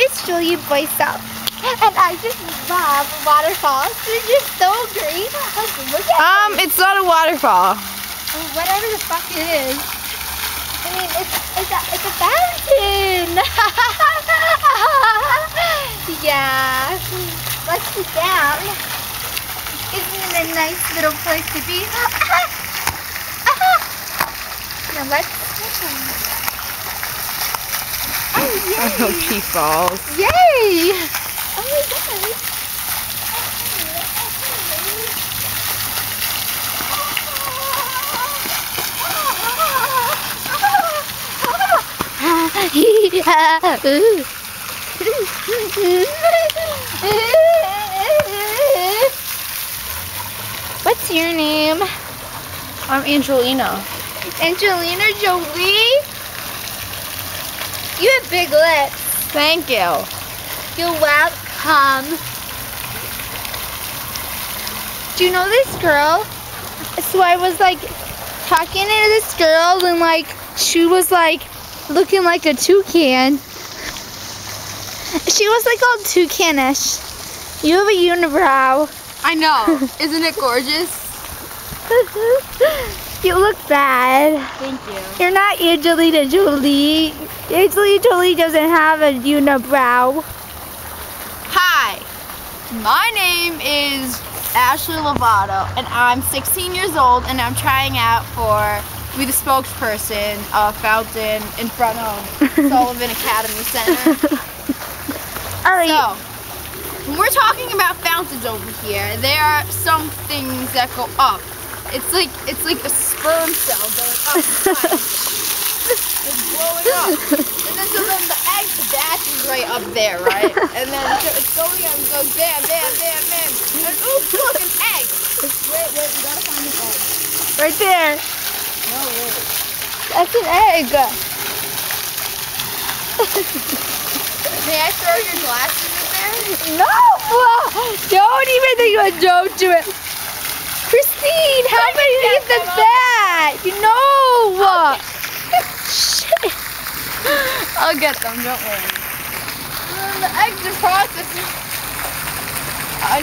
is Julie Boyself, and I just love waterfalls. They're just so great. Like, look at them. It's not a waterfall. Whatever the fuck it is. I mean, it's a fountain. Yeah. Let's sit down. Isn't it a nice little place to be? Now let's. Oh, yay! I hope she falls. Yay! Oh my god! What's your name? I'm Angelina. Angelina Jolie? You have big lips. Thank you. You're welcome. Do you know this girl? So I was like talking to this girl and like she was like looking like a toucan. She was like all toucanish. You have a unibrow. I know. Isn't it gorgeous? You look bad. Thank you. You're not Angelina Jolie. Angelina Jolie doesn't have a unibrow. Hi. My name is Ashley Lovato, and I'm 16 years old, and I'm trying out to be the spokesperson of Fountain in front of Sullivan Academy Center. All right. So, when we're talking about fountains over here, there are some things that go up. It's like a sperm cell going up. It's blowing up. And then so then the egg dashes right up there, right? And then so it's going up and goes bam, bam, bam, bam. And oops, look, an egg. Wait, we gotta find an egg. Right there. No, wait. That's an egg. May I throw your glasses in there? No! Don't even think of it. Don't do it. Christine, help me leave the bat. You know. Shit. I'll get them, don't worry. And then the eggs are processing. Now